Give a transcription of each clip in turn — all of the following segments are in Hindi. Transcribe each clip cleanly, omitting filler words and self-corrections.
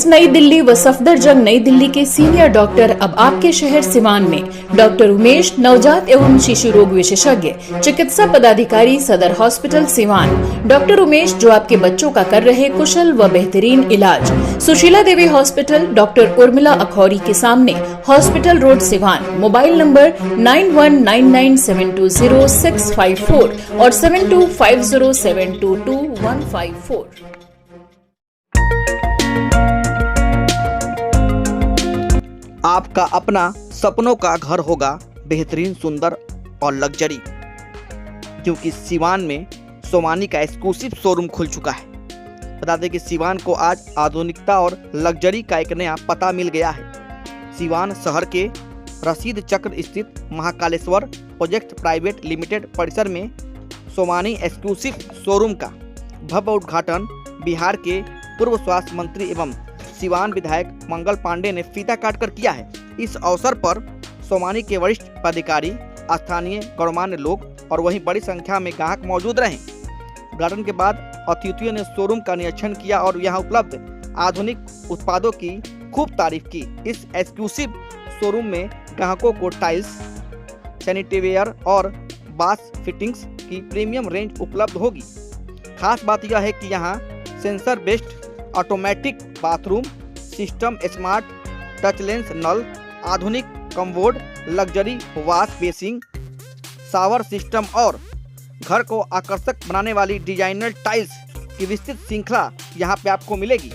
एम्स नई दिल्ली व सफदरजंग नई दिल्ली के सीनियर डॉक्टर अब आपके शहर सिवान में। डॉक्टर उमेश, नवजात एवं शिशु रोग विशेषज्ञ, चिकित्सा पदाधिकारी, सदर हॉस्पिटल सिवान। डॉक्टर उमेश जो आपके बच्चों का कर रहे कुशल व बेहतरीन इलाज। सुशीला देवी हॉस्पिटल, डॉक्टर उर्मिला अखौरी के सामने, hospital road Siwan. Mobile number 9199720654 और 7250722154। आपका अपना सपनों का घर होगा बेहतरीन, सुंदर और लग्जरी, क्योंकि सिवान में सोमानी का एक्सक्लूसिव शोरूम खुल चुका है। बता दें कि सिवान को आज आधुनिकता और लग्जरी का एक नया पता मिल गया है। सिवान शहर के रसीद चक्र स्थित महाकालेश्वर प्रोजेक्ट प्राइवेट लिमिटेड परिसर में सोमानी एक्सक्लूसिव शोरूम का भव्य उद्घाटन बिहार के पूर्व स्वास्थ्य मंत्री एवं सिवान विधायक मंगल पांडे ने फीता काटकर किया है। इस अवसर पर सोमानी के वरिष्ठ पदाधिकारी, स्थानीय गणमान्य लोग और वहीं बड़ी संख्या में ग्राहक मौजूद रहे। उद्घाटन के बाद अतिथियों ने शोरूम का निरीक्षण किया और यहां उपलब्ध आधुनिक उत्पादों की खूब तारीफ की। इस एक्सक्लूसिव शोरूम में ग्राहकों को टाइल्स, सैनिटरीवेयर और बाथ फिटिंग्स की प्रीमियम रेंज उपलब्ध होगी। खास बात यह है कि यहाँ sensor based automatic bathroom system, smart touchless नल, आधुनिक commode, luxury wash basin, shower system और घर को आकर्षक बनाने वाली डिजाइनर टाइल्स की विस्तृत श्रृंखला यहाँ पे आपको मिलेगी।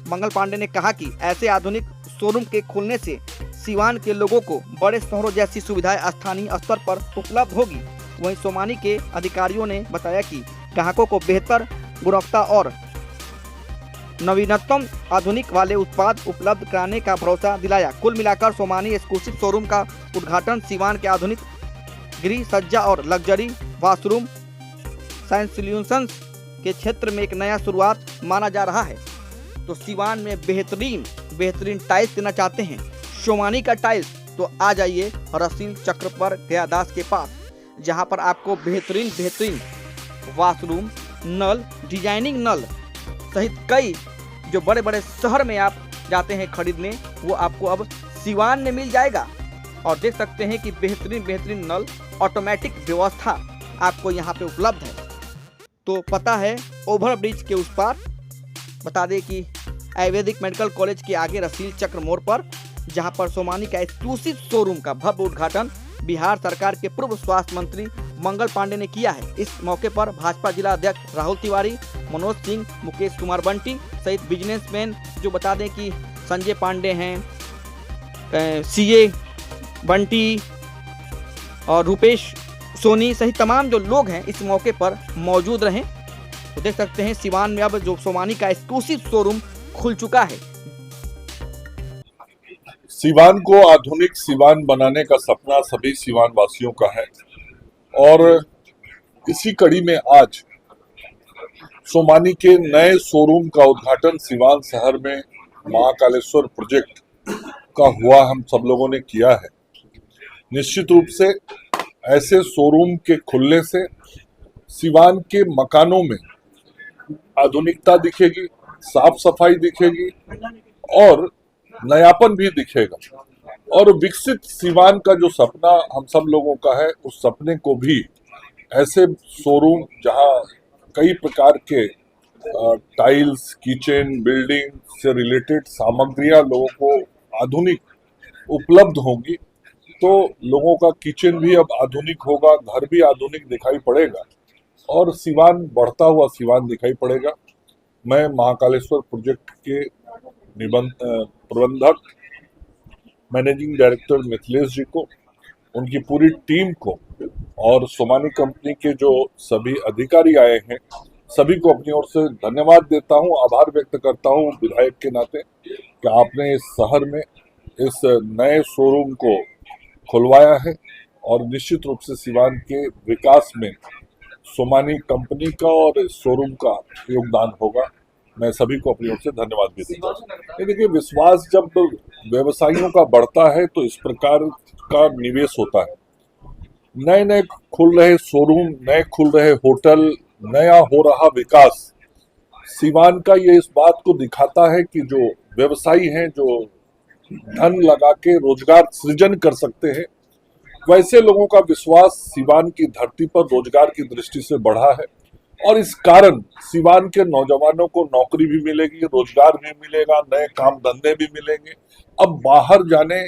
मंगल पांडे ने कहा कि ऐसे आधुनिक शोरूम के खुलने से सिवान के लोगों को बड़े शहरों जैसी सुविधाएं स्थानीय स्तर पर उपलब्ध होगी। वहीं सोमानी के अधिकारियों ने बताया कि ग्राहकों को बेहतर गुणवत्ता और नवीनतम आधुनिक वाले उत्पाद उपलब्ध कराने का भरोसा दिलाया। कुल मिलाकर सोमानी एक्सक्लूसिव शोरूम का उद्घाटन सिवान के आधुनिक गृह सज्जा और लग्जरी वाशरूम साइंस सॉल्यूशंस के क्षेत्र में एक नया शुरुआत माना जा रहा है। तो सिवान में बेहतरीन टाइल्स देना चाहते हैं सोमानी का टाइल्स, तो आ जाइए रसीद चक्र पर गयादास के पास, जहां पर आपको बेहतरीन वाशरूम, नल, डिजाइनिंग नल सहित कई जो बड़े बड़े शहर में आप जाते हैं खरीदने, वो आपको अब सिवान में मिल जाएगा। और देख सकते हैं कि बेहतरीन नल, ऑटोमेटिक व्यवस्था आपको यहाँ पे उपलब्ध है। तो पता है ओवर ब्रिज के उस पार, बता दें कि आयुर्वेदिक मेडिकल कॉलेज के आगे रसीद चक्र मोड़ पर, जहाँ पर सोमानी का एक्सक्लूसिव शोरूम का भव्य उद्घाटन बिहार सरकार के पूर्व स्वास्थ्य मंत्री मंगल पांडे ने किया है। इस मौके पर भाजपा जिला अध्यक्ष राहुल तिवारी, मनोज सिंह, मुकेश कुमार बंटी सहित बिजनेसमैन, जो बता दें कि संजय पांडे हैं, सीए बंटी और रूपेश सोनी सहित तमाम जो लोग हैं इस मौके पर मौजूद रहे। तो देख सकते हैं सिवान में अब जो सोमानी का एक्सक्लूसिव शोरूम खुल चुका है। सिवान को आधुनिक सिवान बनाने का सपना सभी सिवान वासियों का है और इसी कड़ी में आज सोमानी के नए शोरूम का उद्घाटन सिवान शहर में महाकालेश्वर प्रोजेक्ट का हुआ, हम सब लोगों ने किया है। निश्चित रूप से ऐसे शोरूम के खुलने से सिवान के मकानों में आधुनिकता दिखेगी, साफ सफाई दिखेगी और नयापन भी दिखेगा। और विकसित सिवान का जो सपना हम सब लोगों का है, उस सपने को भी ऐसे शोरूम जहां कई प्रकार के टाइल्स, किचन, बिल्डिंग से रिलेटेड सामग्रियां लोगों को आधुनिक उपलब्ध होंगी, तो लोगों का किचन भी अब आधुनिक होगा, घर भी आधुनिक दिखाई पड़ेगा और सिवान बढ़ता हुआ सिवान दिखाई पड़ेगा। मैं महाकालेश्वर प्रोजेक्ट के प्रबंधक मैनेजिंग डायरेक्टर मिथिलेश जी को, उनकी पूरी टीम को और सोमानी कंपनी के जो सभी अधिकारी आए हैं, सभी को अपनी ओर से धन्यवाद देता हूं, आभार व्यक्त करता हूं विधायक के नाते कि आपने इस शहर में इस नए शोरूम को खुलवाया है और निश्चित रूप से सिवान के विकास में सोमानी कंपनी का और इस शोरूम का योगदान होगा। मैं सभी को अपनी ओर से धन्यवाद भी देता हूँ। देखिए, विश्वास जब व्यवसायियों का बढ़ता है तो इस प्रकार का निवेश होता है। नए खुल रहे शोरूम, नए खुल रहे होटल, नया हो रहा विकास सिवान का ये इस बात को दिखाता है कि जो व्यवसायी हैं जो धन लगा के रोजगार सृजन कर सकते हैं, वैसे लोगों का विश्वास सिवान की धरती पर रोजगार की दृष्टि से बढ़ा है और इस कारण सिवान के नौजवानों को नौकरी भी मिलेगी, रोजगार भी मिलेगा, नए काम धंधे भी मिलेंगे। अब बाहर जाने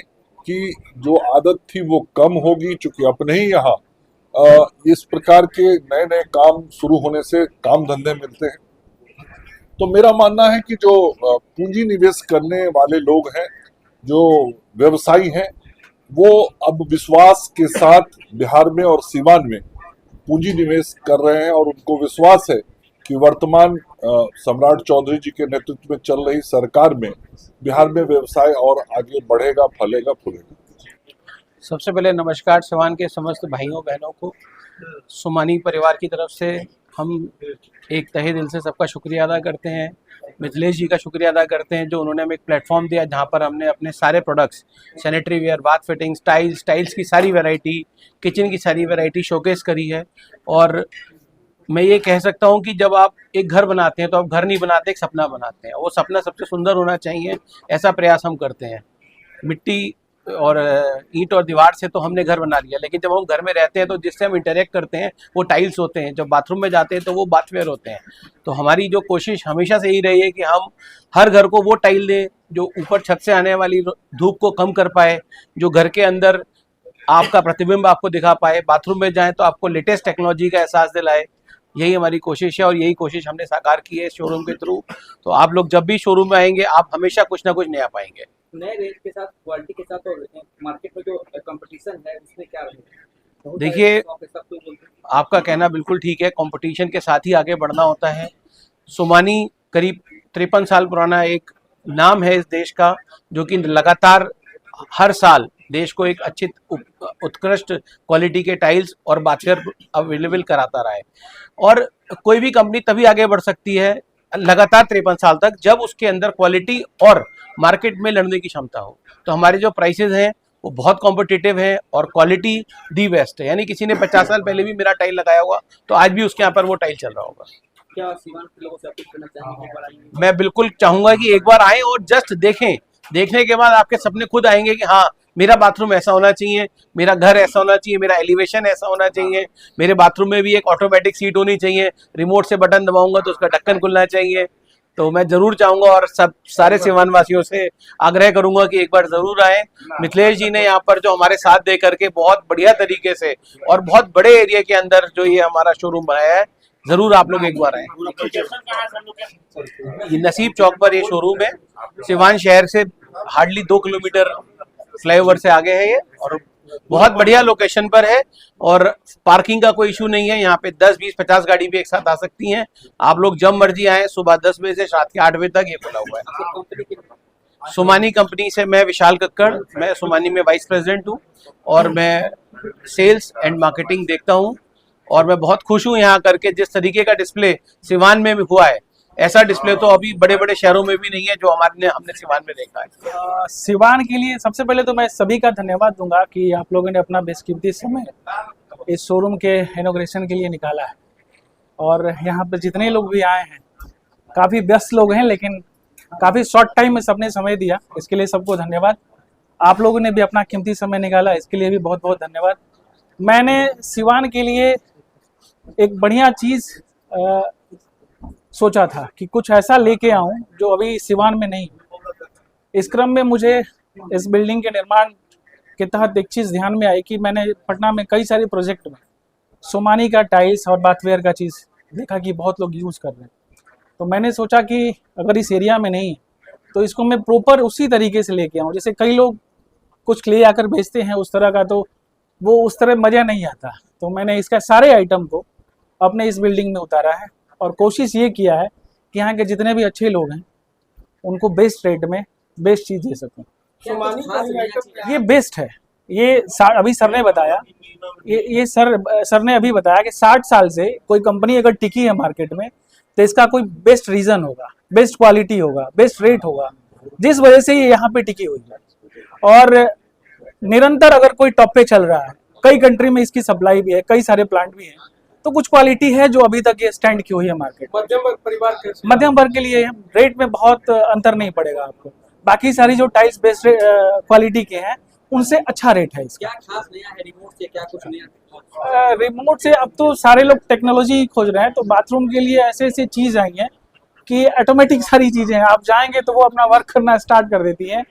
की जो आदत थी वो कम होगी, चूंकि अपने ही यहाँ इस प्रकार के नए नए काम शुरू होने से काम धंधे मिलते हैं। तो मेरा मानना है कि जो पूंजी निवेश करने वाले लोग हैं, जो व्यवसायी हैं, वो अब विश्वास के साथ बिहार में और सीवान में पूंजी निवेश कर रहे हैं और उनको विश्वास है कि वर्तमान सम्राट चौधरी जी के नेतृत्व में चल रही सरकार में बिहार में व्यवसाय और आगे बढ़ेगा, फलेगा, फूलेगा। सबसे पहले नमस्कार सिवान के समस्त भाइयों बहनों को। सोमानी परिवार की तरफ से हम एक तहे दिल से सबका शुक्रिया अदा करते हैं। मिथिलेश जी का शुक्रिया अदा करते हैं जो उन्होंने हमें एक प्लेटफॉर्म दिया जहां पर हमने अपने सारे products, sanitary ware, bath fittings, tiles की सारी वैरायटी, किचन की सारी वैरायटी शोकेस करी है। और मैं ये कह सकता हूँ कि जब आप एक घर बनाते हैं तो आप घर नहीं बनाते, एक सपना बनाते हैं। वो सपना सबसे सुंदर होना चाहिए, ऐसा प्रयास हम करते हैं। मिट्टी और ईंट और दीवार से तो हमने घर बना लिया, लेकिन जब हम घर में रहते हैं तो जिससे हम इंटरेक्ट करते हैं वो टाइल्स होते हैं। जब बाथरूम में जाते हैं तो वो बाथवेयर होते हैं। तो हमारी जो कोशिश हमेशा से यही रही है कि हम हर घर को वो टाइल दें जो ऊपर छत से आने वाली धूप को कम कर पाए, जो घर के अंदर आपका प्रतिबिंब आपको दिखा पाए, बाथरूम में जाएं तो आपको लेटेस्ट टेक्नोलॉजी का एहसास दिलाए। यही हमारी कोशिश है और यही कोशिश हमने साकार की है शोरूम के थ्रू। तो आप लोग जब भी शोरूम में आएंगे आप हमेशा कुछ ना कुछ नया पाएंगे। नए रेंज के साथ, क्वालिटी के साथ और मार्केट में जो कंपटीशन है उसमें क्या रहेगा? देखिए, आपका कहना बिल्कुल ठीक है, कंपटीशन के साथ ही आगे बढ़ना होता है। सोमानी करीब 53 साल पुराना एक नाम है इस देश का, जो कि लगातार हर साल देश को एक अच्छी उत्कृष्ट क्वालिटी के टाइल्स और बाथवेयर अवेलेबल कराता रहा है। और कोई भी कंपनी तभी आगे बढ़ सकती है लगातार 53 साल तक जब उसके अंदर क्वालिटी और मार्केट में लड़ने की क्षमता हो। तो हमारे जो प्राइसेस हैं वो बहुत कॉम्पिटिटिव है और क्वालिटी दी बेस्ट है। यानी किसी ने 50 साल पहले भी मेरा टाइल लगाया होगा तो आज भी उसके यहाँ पर वो टाइल चल रहा होगा। क्या सीवान के लोगों से अपील करना चाहेंगे? मैं बिल्कुल चाहूंगा कि एक बार आएं और जस्ट देखें। देखने के बाद आपके सपने खुद आएंगे कि हाँ, मेरा बाथरूम ऐसा होना चाहिए, मेरा घर ऐसा होना चाहिए, मेरा एलिवेशन ऐसा होना चाहिए, मेरे बाथरूम में भी एक ऑटोमेटिक सीट होनी चाहिए, रिमोट से बटन दबाऊंगा तो उसका ढक्कन खुलना चाहिए। तो मैं जरूर चाहूंगा और सब सारे सीवान वासियों से आग्रह करूंगा कि एक बार जरूर आए। मिथिलेश जी ने यहाँ पर जो हमारे साथ दे करके बहुत बढ़िया तरीके से और बहुत बड़े एरिया के अंदर जो ये हमारा शोरूम बनाया है, जरूर आप लोग एक बार आए। ये नसीब चौक पर ये शोरूम है। सिवान शहर से हार्डली 2 किलोमीटर फ्लाईओवर से आगे है ये और बहुत बढ़िया लोकेशन पर है और पार्किंग का कोई इशू नहीं है। यहाँ पे 10, 20, 50 गाड़ी भी एक साथ आ सकती हैं। आप लोग जब मर्जी आए, सुबह 10 बजे से रात के 8 बजे तक ये खुला हुआ है। सोमानी कंपनी से मैं विशाल कक्कड़, मैं सोमानी में वाइस प्रेसिडेंट हूँ और मैं सेल्स एंड मार्केटिंग देखता हूँ और मैं बहुत खुश हूँ यहाँ करके। जिस तरीके का डिस्प्ले सिवान में भी हुआ है, ऐसा डिस्प्ले तो अभी बड़े बड़े शहरों में भी नहीं है जो हमने सिवान में देखा है। सिवान के लिए सबसे पहले तो मैं सभी का धन्यवाद दूंगा कि आप लोगों ने अपना बेशकीमती समय इस शोरूम के इनॉग्रेशन के लिए निकाला है। और यहाँ पे जितने लोग भी आए हैं, काफ़ी व्यस्त लोग हैं लेकिन काफ़ी शॉर्ट टाइम में सबने समय दिया, इसके लिए सबको धन्यवाद। आप लोगों ने भी अपना कीमती समय निकाला, इसके लिए भी बहुत बहुत धन्यवाद। मैंने सिवान के लिए एक बढ़िया चीज़ सोचा था कि कुछ ऐसा लेके आऊं जो अभी सिवान में नहीं। इस क्रम में मुझे इस बिल्डिंग के निर्माण के तहत एक चीज़ ध्यान में आई कि मैंने पटना में कई सारे प्रोजेक्ट में सोमानी का टाइल्स और बाथवेयर का चीज़ देखा कि बहुत लोग यूज़ कर रहे हैं। तो मैंने सोचा कि अगर इस एरिया में नहीं तो इसको मैं प्रॉपर उसी तरीके से लेके आऊँ। जैसे कई लोग कुछ ले आकर बेचते हैं उस तरह का, तो वो उस तरह मज़ा नहीं आता। तो मैंने इसका सारे आइटम को अपने इस बिल्डिंग में उतारा है और कोशिश ये किया है कि यहाँ के जितने भी अच्छे लोग हैं उनको बेस्ट रेट में बेस्ट चीज़ दे सकूँ। ये बेस्ट है। ये अभी सर ने बताया, ये सर ने अभी बताया कि 60 साल से कोई कंपनी अगर टिकी है मार्केट में तो इसका कोई बेस्ट रीज़न होगा, बेस्ट क्वालिटी होगा, बेस्ट रेट होगा, जिस वजह से ये यहाँ पे टिकी हुई है। और निरंतर अगर कोई टॉप पे चल रहा है, कई कंट्री में इसकी सप्लाई भी है, कई सारे प्लांट भी हैं, तो कुछ क्वालिटी है जो अभी तक ये स्टैंड की हुई है मार्केट। मध्यम वर्ग परिवार के मध्यम वर्ग के लिए रेट में बहुत अंतर नहीं पड़ेगा आपको। बाकी सारी जो टाइल्स बेस्ड क्वालिटी के हैं उनसे अच्छा रेट है इसका। क्या खास नया है रिमोट से, क्या कुछ नया? रिमोट से अब तो सारे लोग टेक्नोलॉजी खोज रहे हैं, तो बाथरूम के लिए ऐसे ऐसे चीज आई हैं कि ऑटोमेटिक सारी चीजें हैं, आप जाएंगे तो वो अपना वर्क करना स्टार्ट कर देती हैं।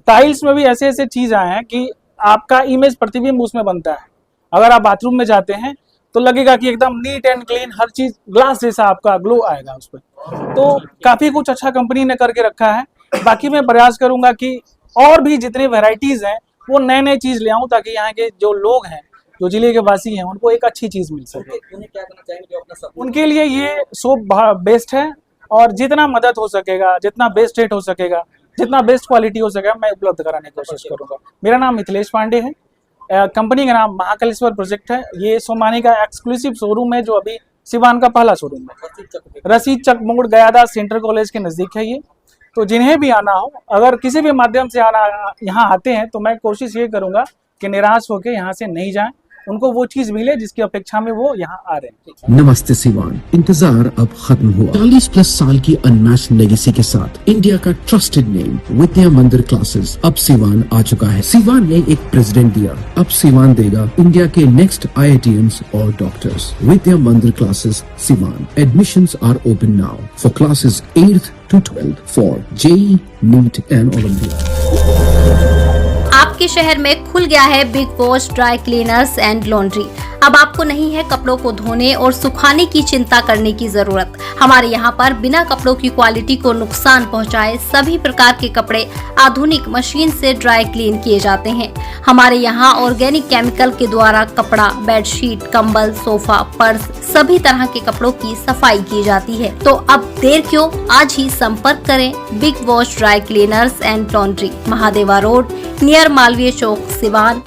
टाइल्स में भी ऐसे ऐसे चीज आए हैं कि आपका इमेज प्रतिबिंब उसमें बनता है। अगर आप बाथरूम में जाते हैं तो लगेगा कि एकदम नीट एंड क्लीन, हर चीज ग्लास जैसा आपका ग्लो आएगा उस पर। तो काफी कुछ अच्छा कंपनी ने करके रखा है। बाकी मैं प्रयास करूंगा कि और भी जितनी वैरायटीज हैं वो नए नए चीज ले आऊं, ताकि यहाँ के जो लोग हैं, जो जिले के वासी हैं, उनको एक अच्छी चीज मिल सके। उन्हें क्या करना चाहेंगे जो अपना सपना? उनके लिए ये सोप बेस्ट है, और जितना मदद हो सकेगा, जितना बेस्ट रेट हो सकेगा, जितना बेस्ट क्वालिटी हो सकेगा, मैं उपलब्ध कराने की कोशिश करूंगा। मेरा नाम मिथिलेश पांडे है। कंपनी का नाम महाकालेश्वर प्रोजेक्ट है। ये सोमानी का एक्सक्लूसिव शोरूम है, जो अभी सिवान का पहला शोरूम है। रसीद चक मोड़ गयादास सेंटर कॉलेज के नजदीक है ये। तो जिन्हें भी आना हो, अगर किसी भी माध्यम से आना यहाँ आते हैं, तो मैं कोशिश ये करूंगा कि निराश होकर यहाँ से नहीं जाएं, उनको वो चीज मिले जिसकी अपेक्षा में वो यहाँ आ रहे हैं। नमस्ते सिवान, इंतजार अब खत्म हुआ। 40+ साल की अनमैच्ड लेगेसी के साथ इंडिया का ट्रस्टेड नेम विद्या मंदिर क्लासेस अब सिवान आ चुका है। सिवान ने एक प्रेसिडेंट दिया, अब सिवान देगा इंडिया के नेक्स्ट IITians और doctors. Vidya Mandir classes Siwan. Admissions are open now for classes 8th to 12th for JEE, NEET and olympiad. आपके शहर में खुल गया है big wash dry cleaners and laundry. अब आपको नहीं है कपड़ों को धोने और सुखाने की चिंता करने की जरूरत। हमारे यहाँ पर बिना कपड़ों की क्वालिटी को नुकसान पहुँचाए सभी प्रकार के कपड़े आधुनिक मशीन से ड्राई क्लीन किए जाते हैं। हमारे यहाँ ऑर्गेनिक केमिकल के द्वारा कपड़ा, बेडशीट, कंबल, सोफा, पर्स सभी तरह के कपड़ों की सफाई की जाती है। तो अब देर क्यों, आज ही संपर्क करें big wash dry cleaners and laundry, Mahadeva road, near Malviya Chowk, Siwan.